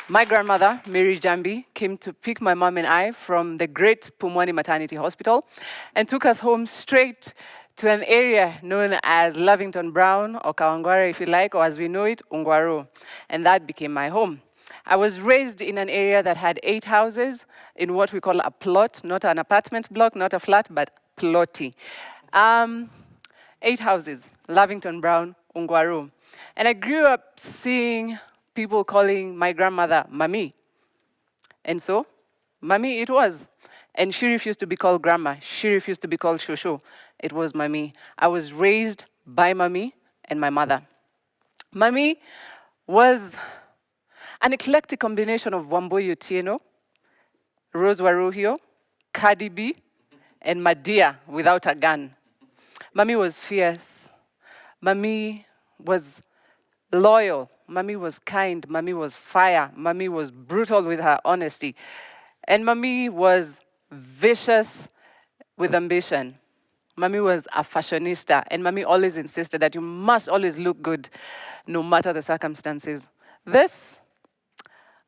My grandmother, Mary Njambi, came to pick my mom and I from the great Pumwani Maternity Hospital and took us home straight to an area known as Lavington Brown, or Kawangware if you like, or as we know it, Ungwaro. And that became my home. I was raised in an area that had 8 houses in what we call a plot, not an apartment block, not a flat, but plotty. 8 houses, Lavington Brown, Ungwaro. And I grew up seeing people calling my grandmother Mami. And so, Mami it was. And she refused to be called grandma. She refused to be called Shosho. It was Mami. I was raised by Mami and my mother. Mami was an eclectic combination of Wamboyo Tieno, Rose Waruhio, Cardi B, and Madia without a gun. Mami was fierce. Mami was loyal. Mami was kind. Mami was fire. Mami was brutal with her honesty. And Mami was vicious with ambition. Mami was a fashionista, and Mami always insisted that you must always look good, no matter the circumstances. This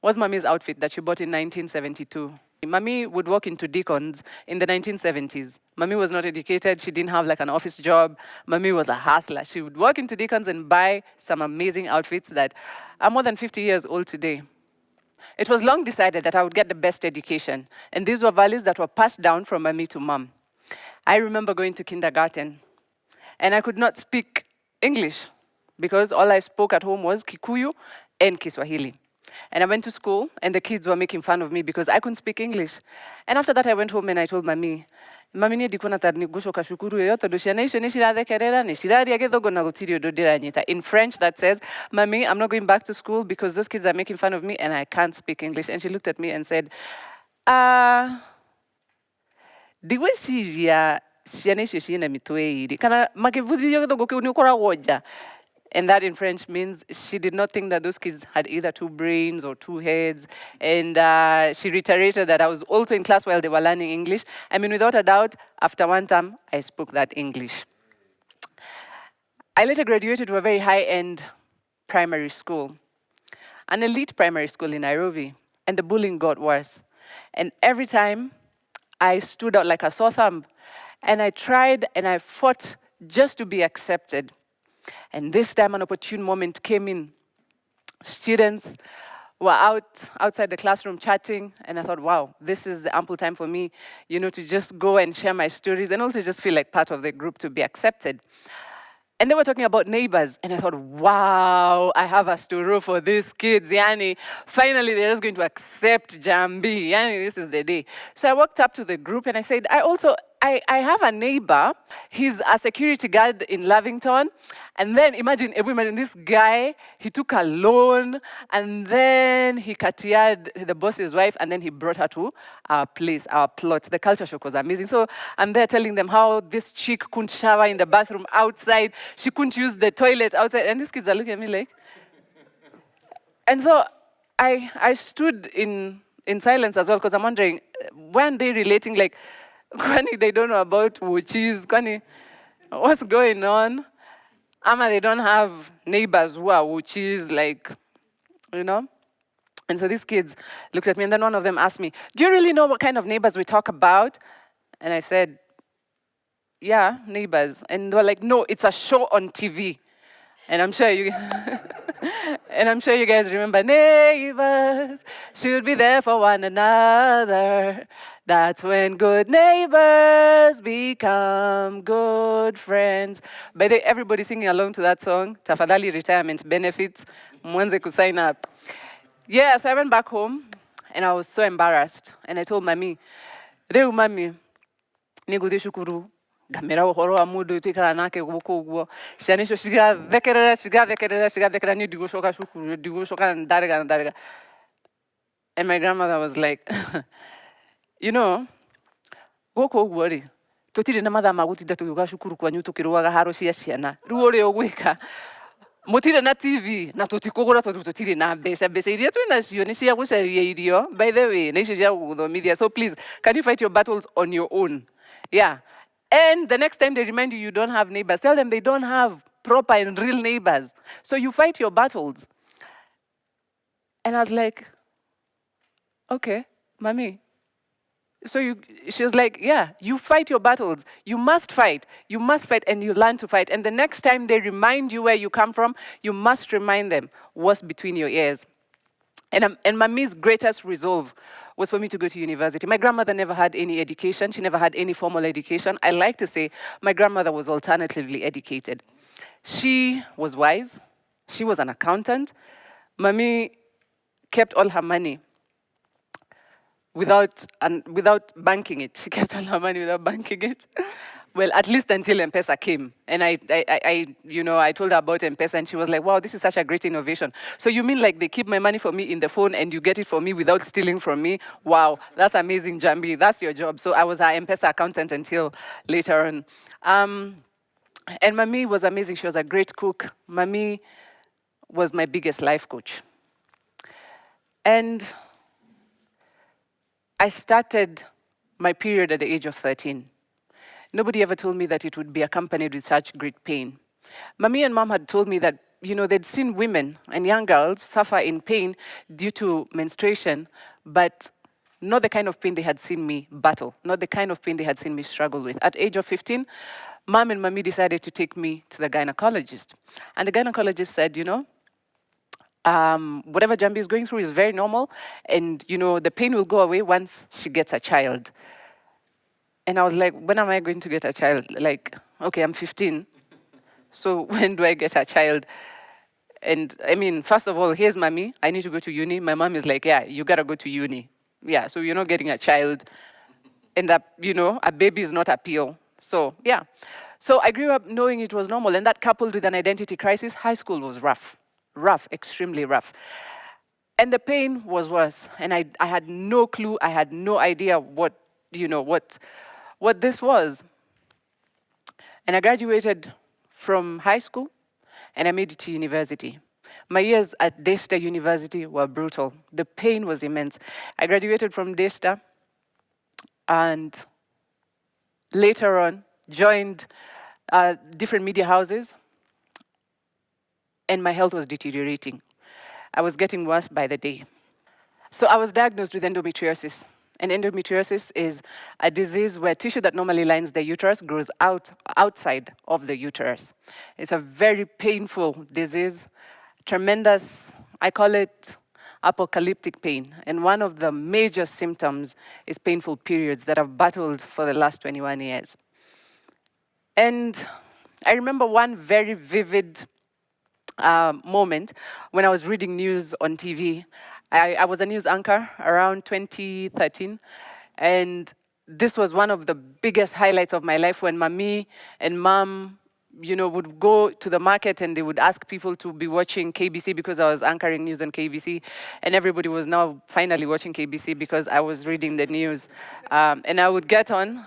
was Mami's outfit that she bought in 1972. Mami would walk into Deacon's in the 1970s. Mami was not educated. She didn't have like an office job. Mami was a hustler. She would walk into Deacon's and buy some amazing outfits that are more than 50 years old today. It was long decided that I would get the best education, and these were values that were passed down from Mami to Mom. I remember going to kindergarten, and I could not speak English because all I spoke at home was Kikuyu and Kiswahili. And I went to school, and the kids were making fun of me because I couldn't speak English. And after that, I went home and I told Mami, Mami ni dikuna tadni gusho kashukuru yoyote dushana isho nishirade kerera nishirade yagedogo na gutirio dodira nyita. In French, that says, Mami, I'm not going back to school because those kids are making fun of me and I can't speak English. And she looked at me and said, diwe shiria shiana isho shiana mitwe iri kana makivudirio yagedogo ke unikora woja. And that in French means she did not think that those kids had either 2 brains or 2 heads. And she reiterated that I was also in class while they were learning English. I mean, without a doubt, after one term, I spoke that English. I later graduated to a very high-end primary school, an elite primary school in Nairobi. And the bullying got worse. And every time, I stood out like a sore thumb. And I tried and I fought just to be accepted. And this time an opportune moment came in. Students were outside the classroom chatting, and I thought, wow, this is the ample time for me, to just go and share my stories and also just feel like part of the group to be accepted. And they were talking about neighbors, and I thought, wow, I have a story for these kids, yani. Finally, they're just going to accept Njambi, yani, this is the day. So I walked up to the group and I said, I have a neighbor. He's a security guard in Lavington. And then imagine this guy, he took a loan and then he catiared the boss's wife and then he brought her to our place, our plot. The culture shock was amazing. So I'm there telling them how this chick couldn't shower in the bathroom outside. She couldn't use the toilet outside. And these kids are looking at me like. And so I stood in silence as well because I'm wondering, when they relating like, Kwani they don't know about wuchis, Kwani, what's going on? Ama they don't have neighbors who are wuchis, like, And so these kids looked at me, and then one of them asked me, do you really know what kind of neighbors we talk about? And I said, yeah, neighbors. And they were like, no, it's a show on TV. And I'm sure you guys remember, neighbors should be there for one another. That's when good neighbors become good friends. By the way, everybody singing along to that song, Tafadhali retirement benefits, mwanze ku sign up. Yeah, so I went back home, and I was so embarrassed. And I told Mami, Reu Mami, niguthi shukuru. Gamera uhoro wa mudu tikara nake guko guo shanisho shiga ni digushoka shukuru digushoka ndarega. And my grandmother was like, guko guori tutire na matha magutida tugiuga shukuru kwanyu tukiruaga haro cia ciana riu uri ogwika mutire na TV na tutikugura tutire na mbeca iria twinacio ni cia gucaria irio. By the way, ni cio cia guthomithia. So please, can you fight your battles on your own? Yeah. And the next time they remind you don't have neighbors, tell them they don't have proper and real neighbors. So you fight your battles. And I was like, okay, mommy. So she was like, yeah, you fight your battles. You must fight. You must fight, and you learn to fight. And the next time they remind you where you come from, you must remind them what's between your ears. And mommy's greatest resolve was for me to go to university. My grandmother never had any education. She never had any formal education. I like to say my grandmother was alternatively educated. She was wise. She was an accountant. Mommy kept all her money without banking it. She kept all her money without banking it. Well, at least until M-Pesa came. And I told her about M-Pesa, and she was like, wow, this is such a great innovation. So you mean like they keep my money for me in the phone and you get it for me without stealing from me? Wow, that's amazing, Njambi. That's your job. So I was her M-Pesa accountant until later on. And Mami was amazing. She was a great cook. Mami was my biggest life coach. And I started my period at the age of 13. Nobody ever told me that it would be accompanied with such great pain. Mami and mom had told me that, they'd seen women and young girls suffer in pain due to menstruation, but not the kind of pain they had seen me battle, not the kind of pain they had seen me struggle with. At age of 15, mom and Mami decided to take me to the gynecologist. And the gynecologist said, whatever Njambi is going through is very normal, and the pain will go away once she gets a child. And I was like, when am I going to get a child? Like, okay, I'm 15, so when do I get a child? And I mean, first of all, here's mommy, I need to go to uni. My mom is like, yeah, you gotta go to uni. Yeah, so you're not getting a child. And a baby is not a pill. So yeah. So I grew up knowing it was normal, and that coupled with an identity crisis, high school was rough, extremely rough. And the pain was worse, and I had no clue, I had no idea what this was. And I graduated from high school, and I made it to university. My years at Daystar University were brutal. The pain was immense. I graduated from Daystar, and later on joined different media houses, and my health was deteriorating. I was getting worse by the day. So I was diagnosed with endometriosis. And endometriosis is a disease where tissue that normally lines the uterus grows outside of the uterus. It's a very painful disease, tremendous, I call it apocalyptic pain. And one of the major symptoms is painful periods that I've battled for the last 21 years. And I remember one very vivid moment when I was reading news on TV. I was a news anchor around 2013, and this was one of the biggest highlights of my life when Mami and Mom, would go to the market and they would ask people to be watching KBC because I was anchoring news on KBC, and everybody was now finally watching KBC because I was reading the news. And I would get on,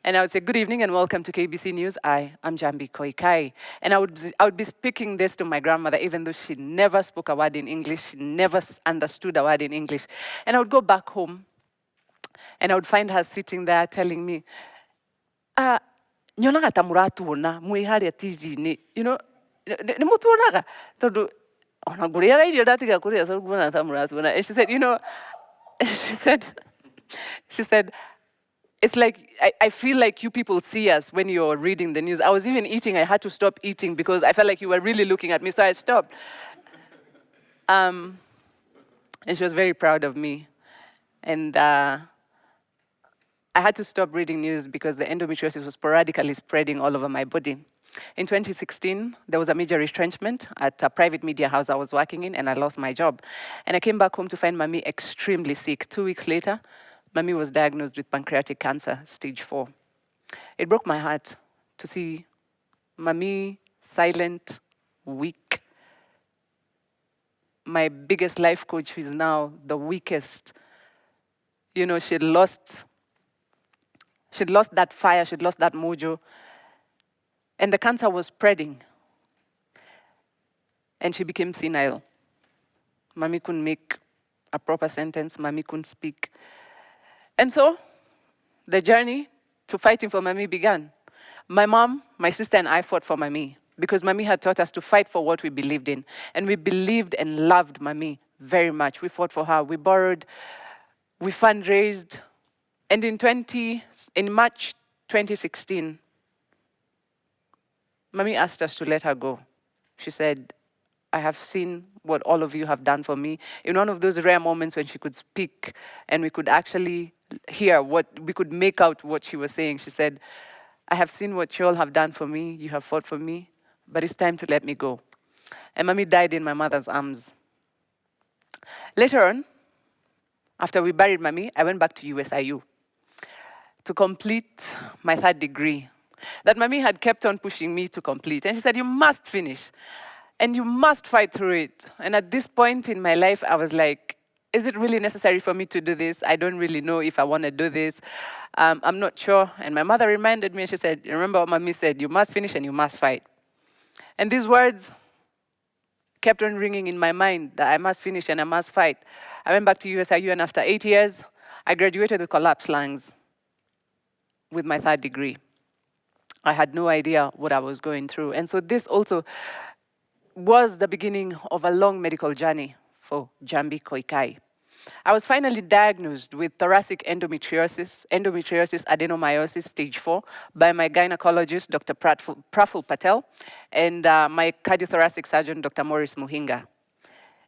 and I would say, good evening and welcome to KBC News. I am Njambi Khoikai. And I would be speaking this to my grandmother, even though she never spoke a word in English, she never understood a word in English. And I would go back home, and I would find her sitting there telling me, nyonaga ta muratuona mwi haria TV-ini, ni mutuonaga tondu ona nguriaga irio ndatiga kuria so nguona ta muratuona. And she said, she said, it's like, I feel like you people see us when you're reading the news. I was even eating, I had to stop eating because I felt like you were really looking at me, so I stopped. And she was very proud of me. And I had to stop reading news because the endometriosis was sporadically spreading all over my body. In 2016, there was a major retrenchment at a private media house I was working in, and I lost my job. And I came back home to find Mami extremely sick. 2 weeks later, Mami was diagnosed with pancreatic cancer, stage 4. It broke my heart to see Mami silent, weak. My biggest life coach, who is now the weakest, she'd lost that fire, she'd lost that mojo. And the cancer was spreading. And she became senile. Mami couldn't make a proper sentence, Mami couldn't speak. And so, the journey to fighting for Mami began. My mom, my sister, and I fought for Mami because Mami had taught us to fight for what we believed in. And we believed and loved Mami very much. We fought for her. We borrowed We fundraised, and in March 2016, Mommy asked us to let her go. She said, I have seen what all of you have done for me. In one of those rare moments when she could speak and we could actually hear we could make out what she was saying. She said, I have seen what you all have done for me. You have fought for me, but it's time to let me go. And Mommy died in my mother's arms. Later on, after we buried Mommy, I went back to USIU to complete my 3rd degree that Mommy had kept on pushing me to complete. And she said, you must finish and you must fight through it. And at this point in my life, I was like, is it really necessary for me to do this? I don't really know if I want to do this. I'm not sure. And my mother reminded me and she said, remember what Mommy said, you must finish and you must fight. And these words kept on ringing in my mind that I must finish and I must fight. I went back to USIU and after 8 years, I graduated with collapsed lungs with my 3rd degree. I had no idea what I was going through. And so this also was the beginning of a long medical journey for Njambi Khoikai. I was finally diagnosed with thoracic endometriosis adenomyosis stage 4 by my gynecologist, Dr. Praful Patel, and my cardiothoracic surgeon, Dr. Morris Muhinga.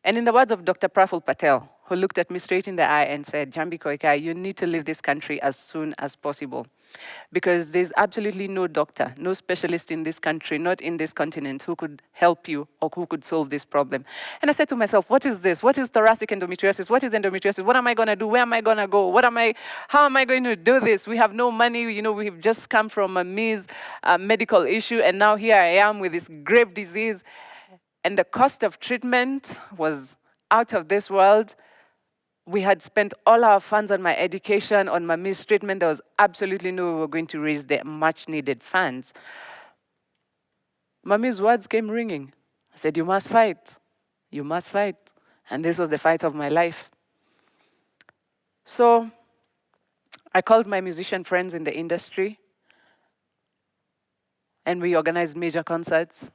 And in the words of Dr. Praful Patel, who looked at me straight in the eye and said, Njambi Khoikai, you need to leave this country as soon as possible. Because there's absolutely no doctor, no specialist in this country, not in this continent, who could help you or who could solve this problem. And I said to myself, what is this? What is thoracic endometriosis? What is endometriosis? What am I going to do? Where am I going to go? How am I going to do this? We have no money. You know, we've just come from a medical issue, and now here I am with this grave disease. And the cost of treatment was out of this world. We had spent all our funds on my education, on my mistreatment. There was absolutely no way we were going to raise the much needed funds. Mommy's words came ringing. I said, you must fight. You must fight. And this was the fight of my life. So I called my musician friends in the industry and we organized major concerts.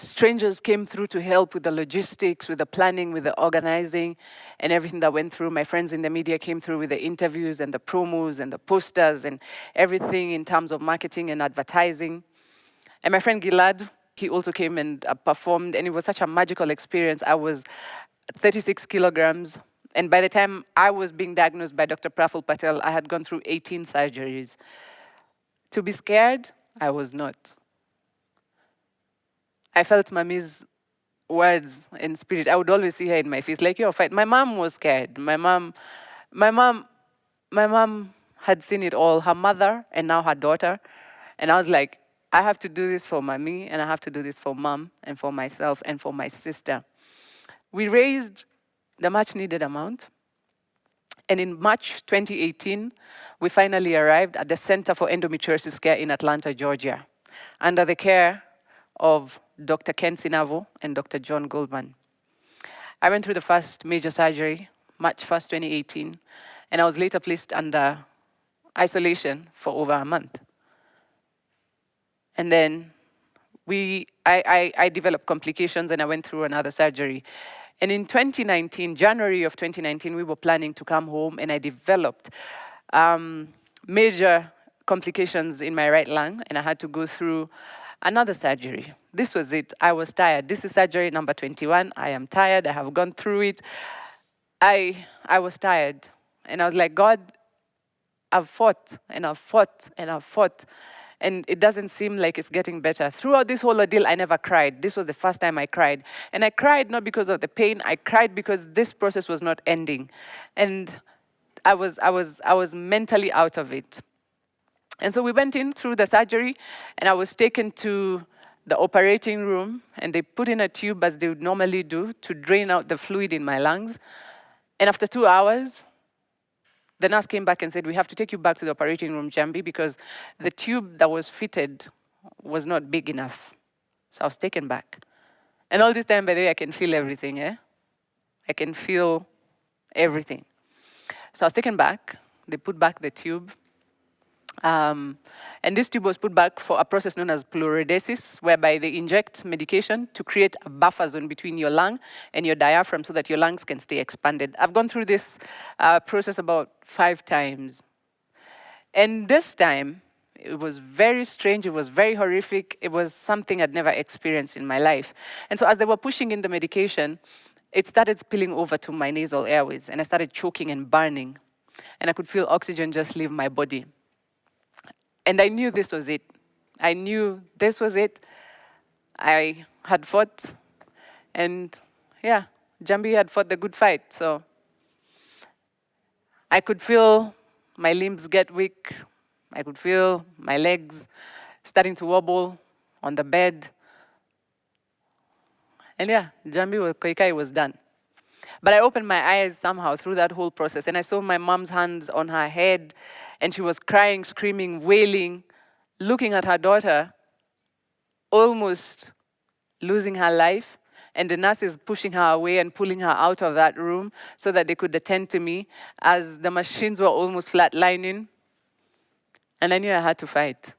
Strangers came through to help with the logistics, with the planning, with the organizing, and everything that went through. My friends in the media came through with the interviews and the promos and the posters and everything in terms of marketing and advertising. And my friend Gilad, he also came and performed, and it was such a magical experience. I was 36 kilograms, and by the time I was being diagnosed by Dr. Praful Patel, I had gone through 18 surgeries. To be scared, I was not. I felt Mommy's words in spirit. I would always see her in my face, like, you're fight. My mom was scared. My mom had seen it all, her mother and now her daughter. And I was like, I have to do this for Mommy, and I have to do this for Mom and for myself and for my sister. We raised the much needed amount. And in March 2018, we finally arrived at the Center for Endometriosis Care in Atlanta, Georgia, under the care of Dr. Ken Sinavo and Dr. John Goldman. I went through the first major surgery, March 1st, 2018, and I was later placed under isolation for over a month. And then I developed complications and I went through another surgery. And in 2019, January of 2019, we were planning to come home and I developed major complications in my right lung and I had to go through another surgery. This was it. I was tired. This is surgery number 21. I am tired. I have gone through it. I was tired. And I was like, God, I've fought and I've fought and I've fought. And it doesn't seem like it's getting better. Throughout this whole ordeal, I never cried. This was the first time I cried. And I cried not because of the pain. I cried because this process was not ending. And I was mentally out of it. And so we went in through the surgery, and I was taken to the operating room, and they put in a tube, as they would normally do, to drain out the fluid in my lungs. And after 2 hours, the nurse came back and said, we have to take you back to the operating room, Njambi, because the tube that was fitted was not big enough. So I was taken back. And all this time, by the way, I can feel everything, eh? I can feel everything. So I was taken back. They put back the tube. And this tube was put back for a process known as pleurodesis, whereby they inject medication to create a buffer zone between your lung and your diaphragm so that your lungs can stay expanded. I've gone through this process about 5 times. And this time, it was very strange, it was very horrific, it was something I'd never experienced in my life. And so as they were pushing in the medication, it started spilling over to my nasal airways, and I started choking and burning. And I could feel oxygen just leave my body. And I knew this was it. I knew this was it. I had fought, and yeah, Njambi had fought the good fight. So I could feel my limbs get weak. I could feel my legs starting to wobble on the bed. And yeah, Njambi Khoikai was done. But I opened my eyes somehow through that whole process, and I saw my mom's hands on her head, and she was crying, screaming, wailing, looking at her daughter, almost losing her life, and the nurses pushing her away and pulling her out of that room so that they could attend to me as the machines were almost flatlining. And I knew I had to fight.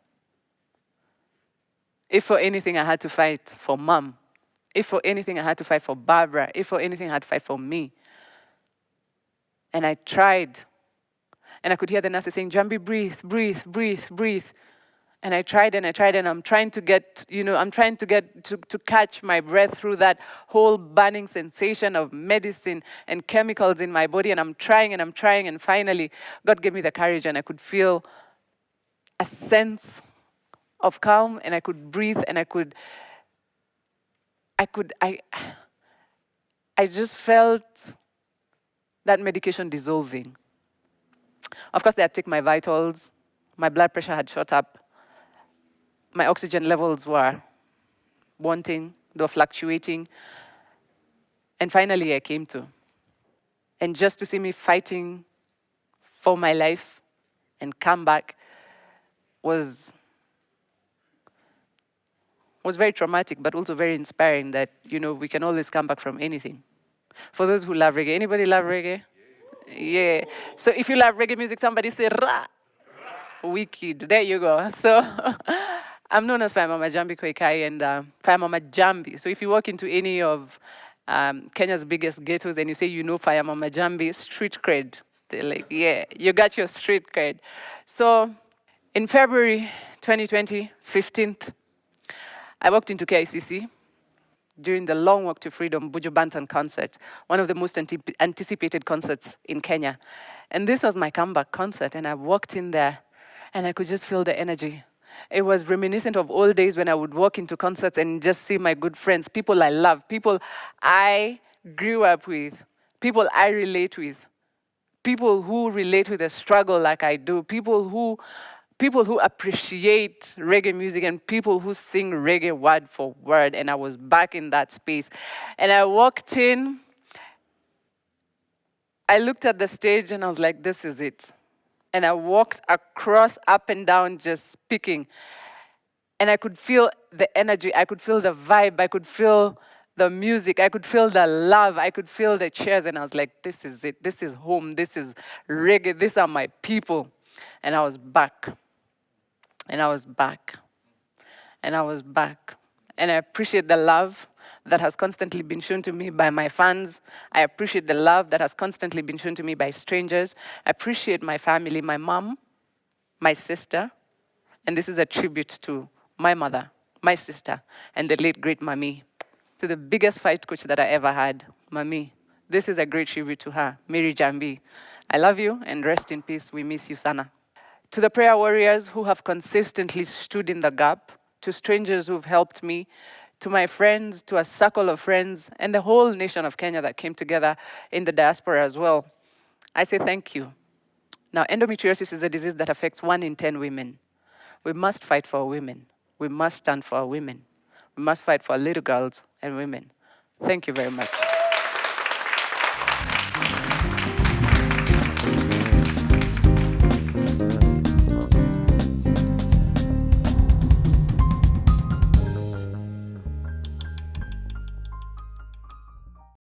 If for anything, I had to fight for Mom. If for anything, I had to fight for Barbara. If for anything, I had to fight for me. And I tried. And I could hear the nurses saying, Njambi, breathe, breathe, breathe, breathe. And I tried, and I'm trying to get, to catch my breath through that whole burning sensation of medicine and chemicals in my body. And I'm trying, and finally, God gave me the courage, and I could feel a sense of calm, and I could breathe, and I just felt that medication dissolving. Of course, they had taken my vitals. My blood pressure had shot up. My oxygen levels were wanting, they were fluctuating. And finally, I came to. And just to see me fighting for my life and come back was very traumatic, but also very inspiring that, we can always come back from anything. For those who love reggae, anybody love reggae? Yeah. So if you love reggae music, somebody say, Ra. Wicked. There you go. So I'm known as Fire Mama Njambi Khoikai and Fire Mama Njambi. So if you walk into any of Kenya's biggest ghettos and you say you know Fire Mama Njambi, street cred. They're like, yeah, you got your street cred. So in February 2020, 15th, I walked into KICC during the Long Walk to Freedom Buju Banton concert, one of the most anticipated concerts in Kenya. And this was my comeback concert, and I walked in there, and I could just feel the energy. It was reminiscent of old days when I would walk into concerts and just see my good friends, people I love, people I grew up with, people I relate with, people who relate with the struggle like I do, people who appreciate reggae music and people who sing reggae word for word. And I was back in that space. And I walked in, I looked at the stage and I was like, this is it. And I walked across, up and down, just speaking. And I could feel the energy, I could feel the vibe, I could feel the music, I could feel the love, I could feel the cheers. And I was like, this is it, this is home, this is reggae, these are my people. And I was back. And I was back. And I was back. And I appreciate the love that has constantly been shown to me by my fans. I appreciate the love that has constantly been shown to me by strangers. I appreciate my family, my mom, my sister. And this is a tribute to my mother, my sister, and the late great Mami. To the biggest fight coach that I ever had, Mami. This is a great tribute to her, Mary Njambi. I love you and rest in peace. We miss you, Sana. To the prayer warriors who have consistently stood in the gap, to strangers who've helped me, to my friends, to a circle of friends, and the whole nation of Kenya that came together in the diaspora as well, I say thank you. Now, endometriosis is a disease that affects 1 in 10 women. We must fight for our women. We must stand for our women. We must fight for our little girls and women. Thank you very much.